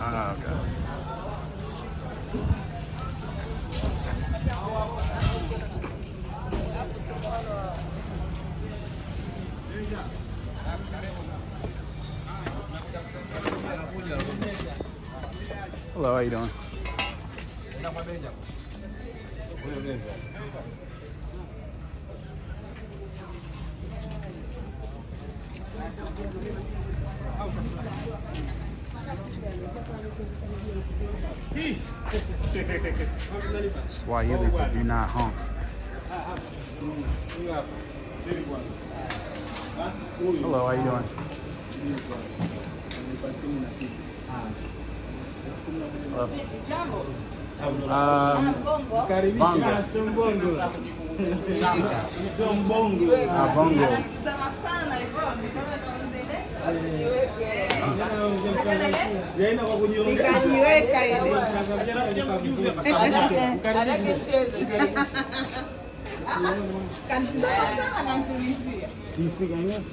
Ah, okay. Hello, how you doing? Swahili for do not honk. Hello, how you doing? Hello. Bongo. Bongo. Do you speak English?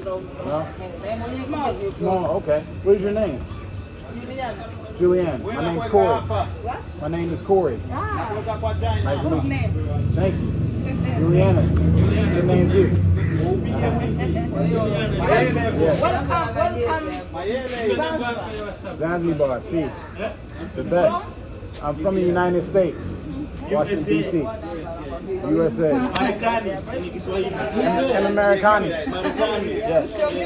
No? Small, okay. What is your name? Julianne. My name's Corey. What? My name is Corey. Nice to meet you. Thank you. Juliana. Good name too. Welcome. Zanzibar, see. The best. I'm from the United States. Washington, D.C. USA. And Americani. Yes. See.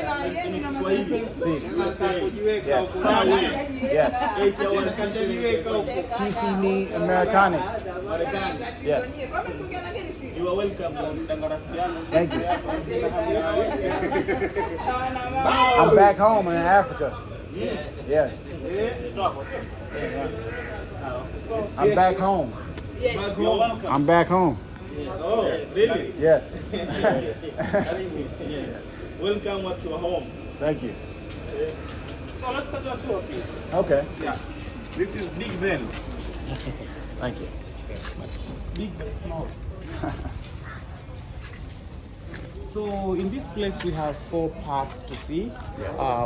Yes. Yes. CC me Americani. Yes. You are welcome. Thank you. I'm back home in Africa. Yes. I'm back home. Yes. You're welcome. I'm back home. Oh, really? Yes. Welcome to your home. Thank you. So let's start our tour, please. Okay. Yeah. This is Big Ben. Thank you. Big Ben small. So in this place we have 4 parts to see.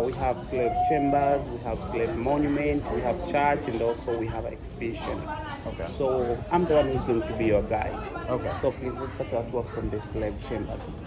We have slave chambers, we have slave monument, we have church, and also we have exhibition. Okay. So I'm the one who's going to be your guide. Okay. So please let's start our tour from the slave chambers.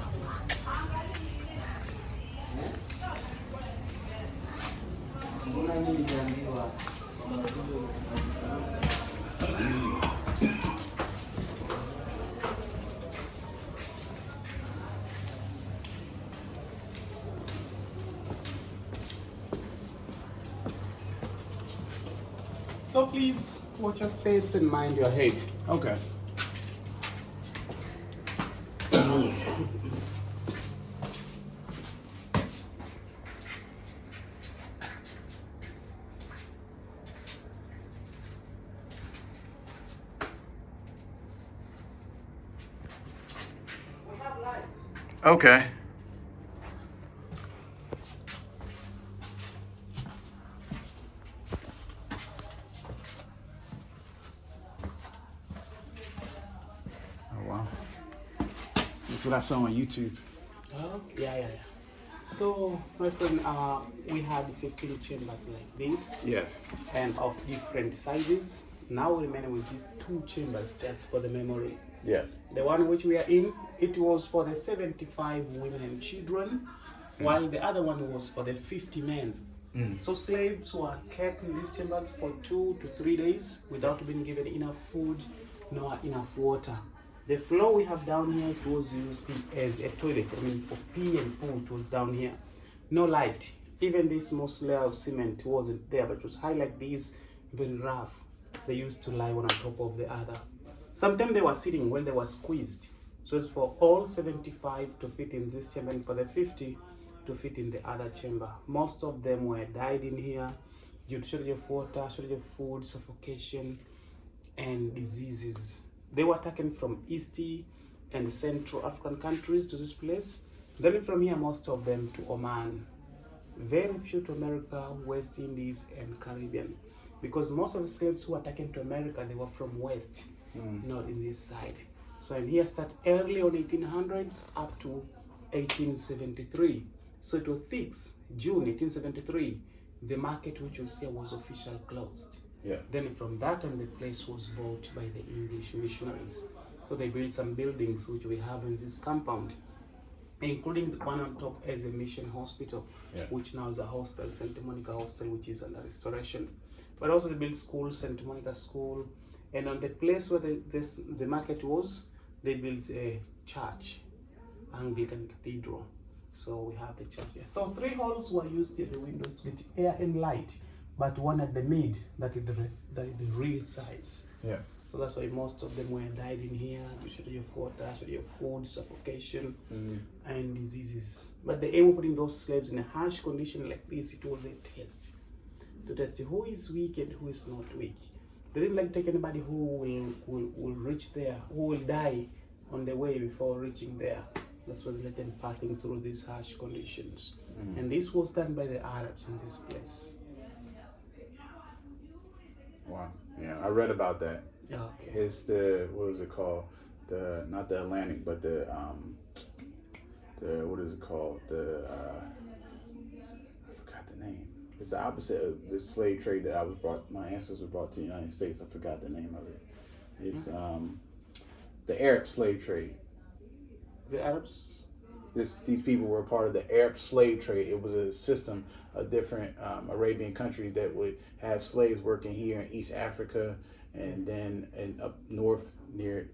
So please watch your steps and mind your head. Okay. We have lights. Okay. Oh wow. That's what I saw on YouTube. Oh, yeah. So, my friend, we had 15 chambers like this, Yes. and of different sizes. Now we remain with these 2 chambers just for the memory. Yes. The one which we are in, it was for the 75 women and children, while the other one was for the 50 men. So slaves were kept in these chambers for 2 to 3 days without being given enough food nor enough water. The floor we have down here, it was used as a toilet. I mean, for pee and poo, it was down here. No light. Even this small layer of cement wasn't there, but it was high like this, very rough. They used to lie one on top of the other. Sometimes they were sitting when they were squeezed. So it's for all 75 to fit in this chamber, and for the 50 to fit in the other chamber. Most of them were died in here due to shortage of water, shortage of food, suffocation, and diseases. They were taken from East and Central African countries to this place. Then from here, most of them to Oman. Very few to America, West Indies, and Caribbean. Because most of the slaves who were taken to America, they were from West, not in this side. So in here start early on 1800s up to 1873. So it was fixed June 1873 the market which you see was officially closed. Yeah. Then from that on, the place was bought by the English missionaries. So they built some buildings which we have in this compound, including the one on top as a mission hospital, which now is a hostel, Santa Monica Hostel, which is under restoration. But also they built school, Santa Monica School, and on the place where the market was, they built a church, Anglican Cathedral. So we have the church here. So 3 halls were used at the windows to get air and light, but one at the mid, that is the real size. Yeah. So that's why most of them were died in here, shortage of water, shortage of food, suffocation, and diseases. But the aim of putting those slaves in a harsh condition like this, it was a test. To test who is weak and who is not weak. They didn't like take anybody who will reach there, who will die on the way before reaching there. That's why they let them passing through these harsh conditions. And this was done by the Arabs in this place. Wow. Yeah, I read about that. Okay. It's the, what is it called? Not the Atlantic, but the what is it called? I forgot the name. It's the opposite of the slave trade that my ancestors were brought to the United States. I forgot the name of it. It's the Arab slave trade. The Arabs? These people were part of the Arab slave trade. It was a system of different Arabian countries that would have slaves working here in East Africa and then up north near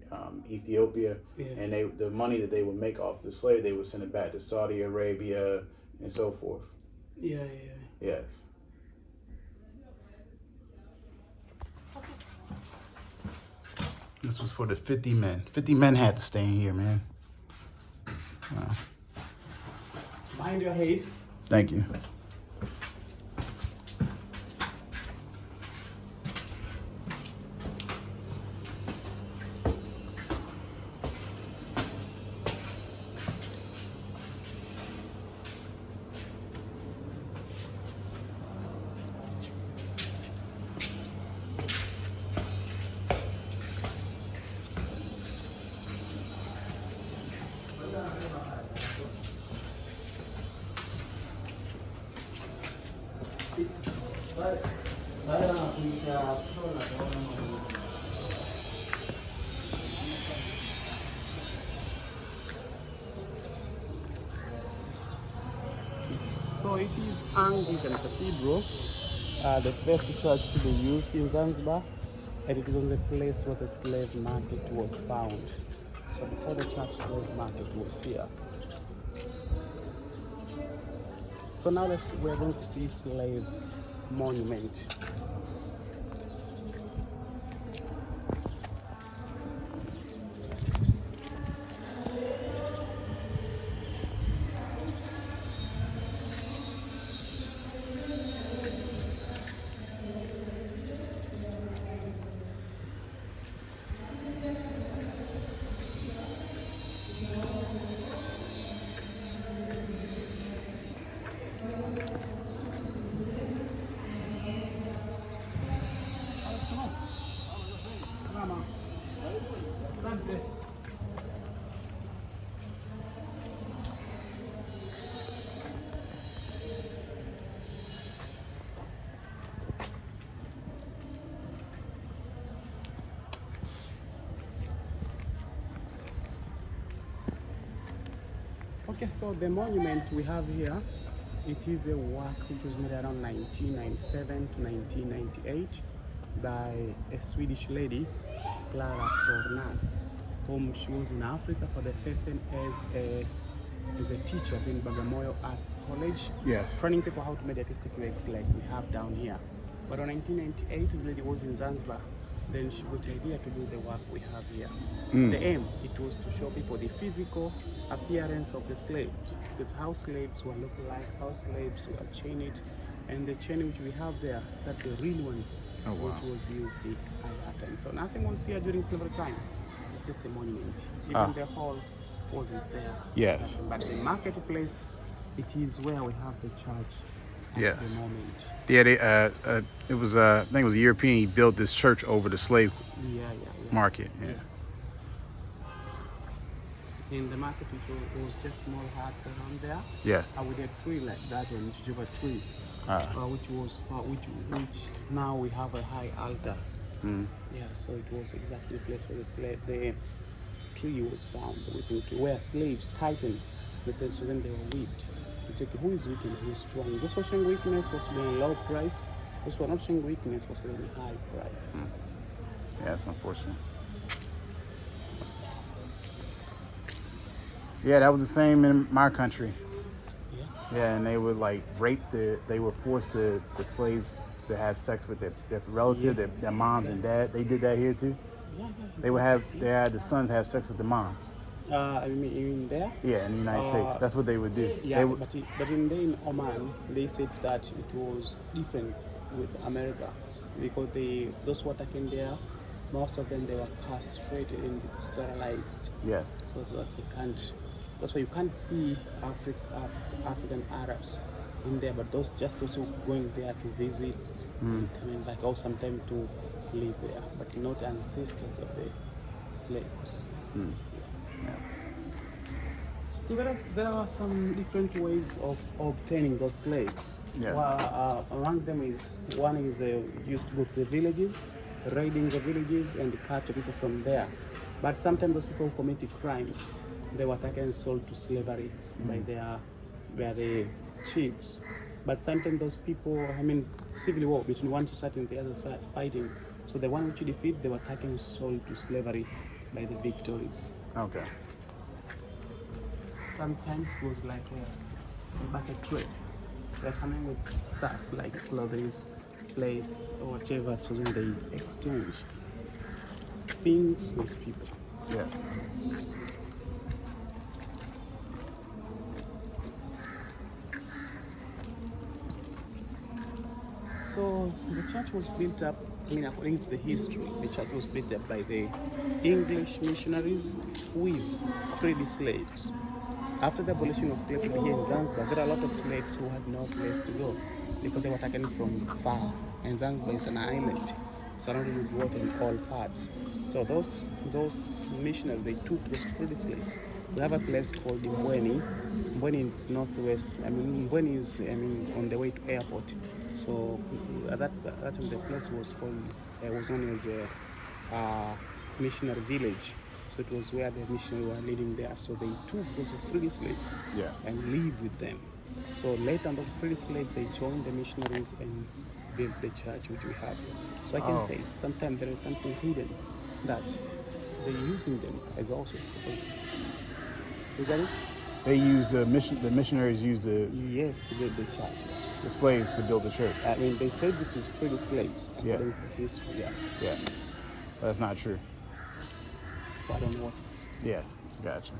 Ethiopia. Yeah. And the money that they would make off the slave, they would send it back to Saudi Arabia and so forth. Yeah. Yes. This was for the 50 men. 50 men had to stay in here, man. Wow. Mind your head. Thank you. So it is Anglican Cathedral, the first church to be used in Zanzibar, and it is on the place where the slave market was found. So before the church, slave market was here. So now we're going to see slave monument. Okay, so the monument we have here, it is a work which was made around 1997 to 1998 by a Swedish lady, Clara Sornas, whom she was in Africa for the first time as a teacher in Bagamoyo Arts College. Yes. Training people how to make artistic works like we have down here. But in 1998, this lady was in Zanzibar. Then she got the idea to do the work we have here. The aim, it was to show people the physical appearance of the slaves, with how slaves were looking like, how slaves were chained, and the chain which we have there, that the real one, which was used at that time. So nothing was here during slavery time. It's just a monument. Even the hall wasn't there. Yes. But the marketplace, it is where we have the church. Yes. At the moment. Yeah, it was I think it was a European. He built this church over the slave market. Yeah. In the market, it was just small huts around there. Yeah. With a tree like that, and Jujuba tree. which was which now we have a high altar. Yeah, so it was exactly the place where the tree was found, the whipping tree, where slaves tightened the things, so then they were whipped. You take who is weak and who is strong. Those who are showing weakness was selling a low price. Those who are not showing weakness was selling a high price. Yeah, that's unfortunate. Yeah, that was the same in my country. Yeah. Yeah, and they would like they were forced the slaves to have sex with their relative, their moms and dad. They did that here too. Yeah. They had the sons have sex with the moms. I mean there? Yeah, in the United States. That's what they would do. Yeah, but in Oman, they said that it was different with America because those who were taken there, most of them they were castrated and sterilized. Yes. So that's why you can't see African Arabs in there, but those who going there to visit, coming back, or sometimes to live there, but not ancestors of the slaves. Yeah. So there are some different ways of obtaining those slaves. Yeah. Among them one is used to go to the villages, raiding the villages and capture people from there. But sometimes those people who committed crimes, they were taken and sold to slavery by the chiefs. But sometimes those people, civil war between one side and the other side fighting. So the one which you defeat, they were taken and sold to slavery by the victories. Okay. Sometimes it was like a barter trade. They're coming with stuffs like clothes, plates, or whatever, so then they exchange things with people. Yeah. So the church was built up, according to the history, the church was built up by the English missionaries with freed slaves. After the abolition of slavery here in Zanzibar, there are a lot of slaves who had no place to go because they were taken from far. And Zanzibar is an island surrounded with water in all parts. So those missionaries, they took those freed slaves. We have a place called Mbweni. Mbweni is northwest. Mbweni is on the way to airport. So at that time the place was known as a missionary village. So it was where the missionaries were living there. So they took those free slaves and lived with them. So later on, those free slaves, they joined the missionaries and built the church which we have here. So I can say sometimes there is something hidden that they're using them as also slaves. You got it? They used the missionaries used the to build the church. the slaves to build the church. They said it is free slaves. According to history. Yeah. That's not true. So I don't know what is. Yes, gotcha.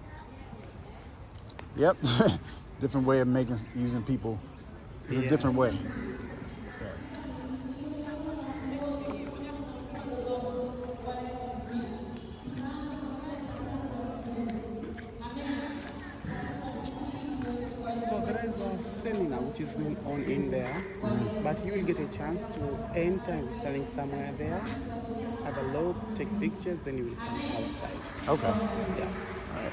Yep, different way of using people. It's a different way. Yeah. So there is a seminar which is going on in there, but you will get a chance to enter and studying somewhere there. Have a look, take pictures, then you will come outside. Okay. Yeah. All right.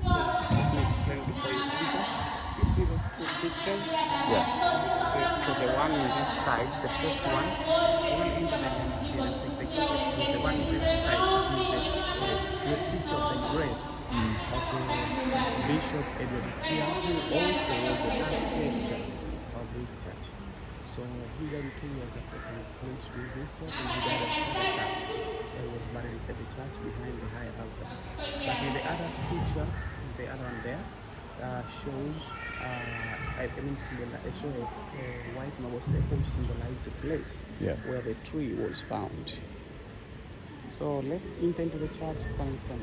So let me explain before you enter. You see those two pictures? Yeah. So the one on this side, the first one, when you enter and you see the picture, the one on this side, it is a picture of the grave of the Bishop Edward Steer, who also was the architecture of this church. So he died 2 years after he built this church, and he died after the church. So he was buried inside the church behind the high altar. But in the other picture, the other one there, shows a white marble circle which symbolizes the place where the tree was found. So let's enter into the church. Coming from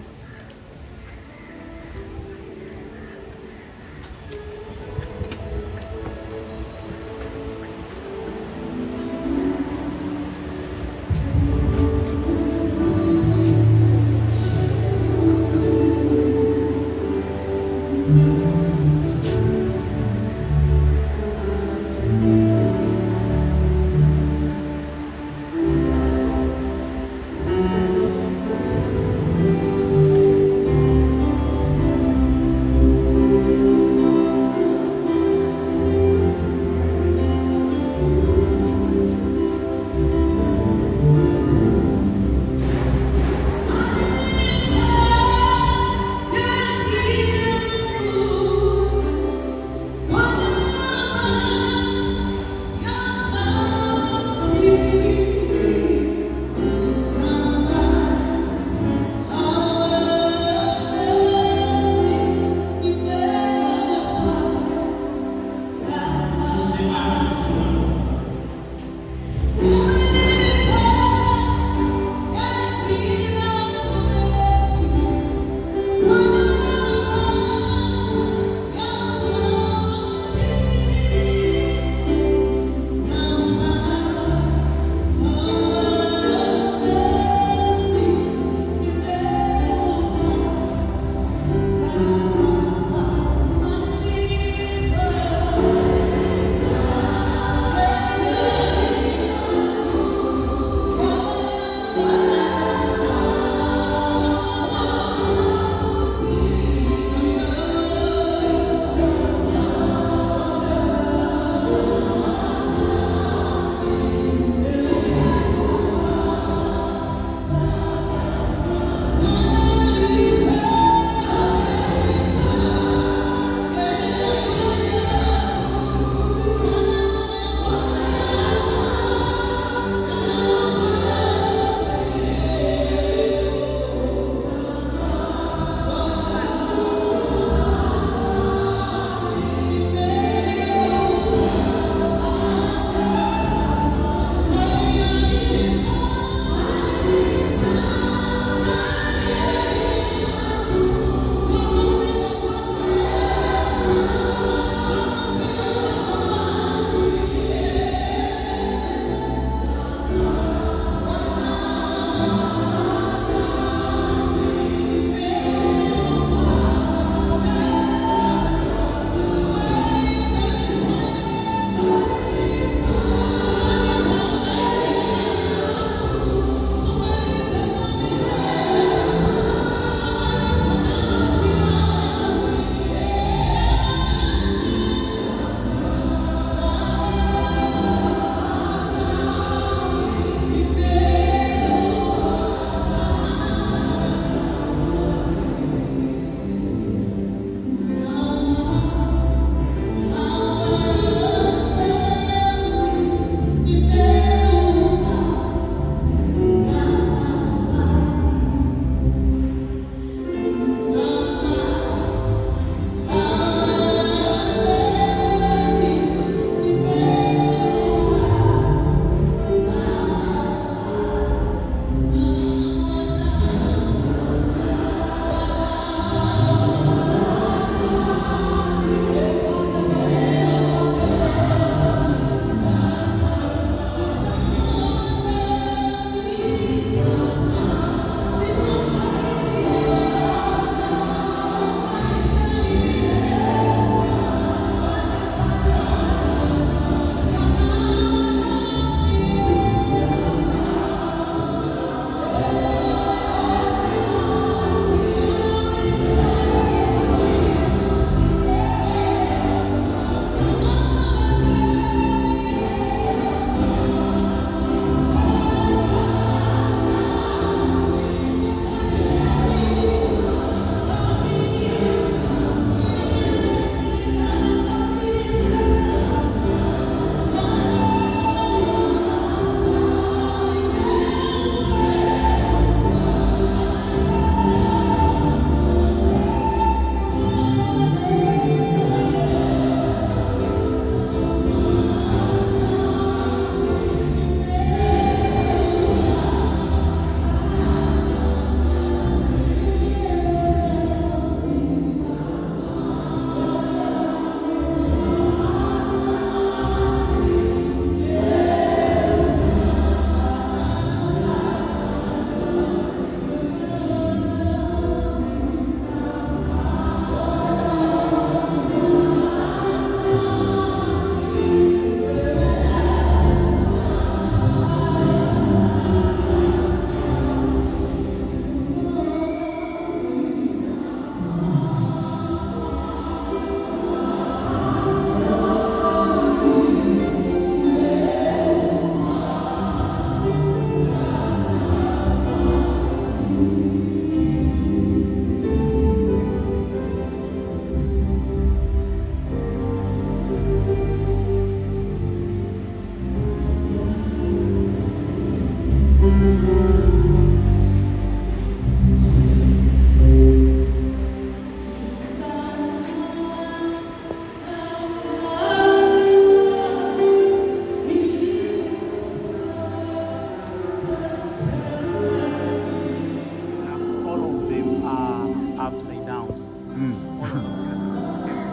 upside down. All of those pillars are upside down.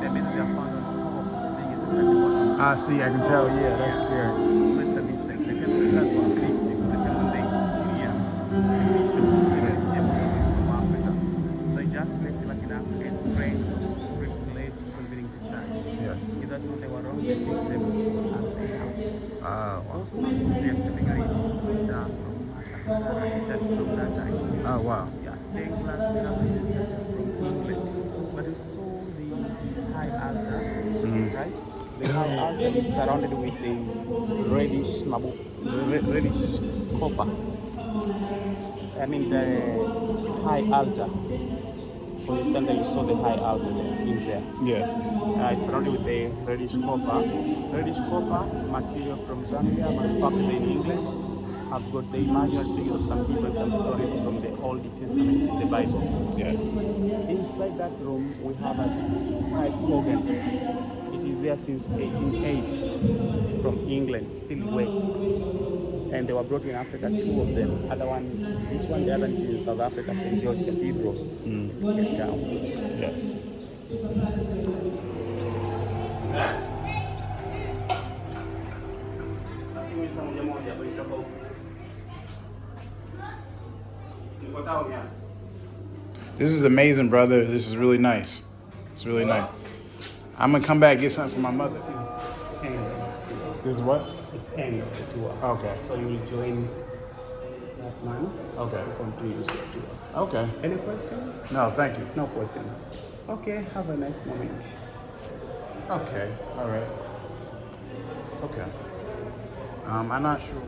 The means they are found on top of the ceiling is at the bottom. I see, I can tell, yeah, that's clear. So it's a mistake. The temple pillars were fixed in the interior division against temple from Africa. So it just left like an African frame of bricks laid convening the church. Yeah. If that when they were wrong, they fixed them upside down. Wow. Also, they are stepping rich from from that time. Oh, wow. Yeah, stained glass pyramids from England. But you saw the high altar, right? The high altar is surrounded with the reddish reddish copper. I mean the high altar. For the stand that you saw the high altar there, in there. Yeah. It's surrounded with a reddish copper. Reddish copper material from Zambia, manufactured in England. I've got the imaginary figures of some people, some stories from the Old Testament, the Bible. Yeah. Inside that room, we have a pipe organ. It is there since 1880 from England, still works. And they were brought in Africa, 2 of them. Other one is this one, the other one is in South Africa, St. George Cathedral in Cape Town. Yeah. This is amazing, brother. This is really nice. It's really nice. I'm gonna come back and get something for my mother. This is end of the tour. This is what? It's end of the tour. Okay. So you will join that man. Okay. To continue your tour. Okay. Any question? No, thank you. No question. Okay, have a nice moment. Okay. All right. Okay. I'm not sure.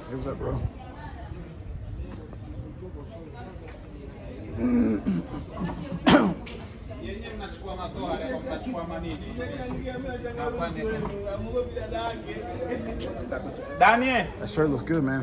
Hey, what's up, bro? Daniel. That shirt looks good, man.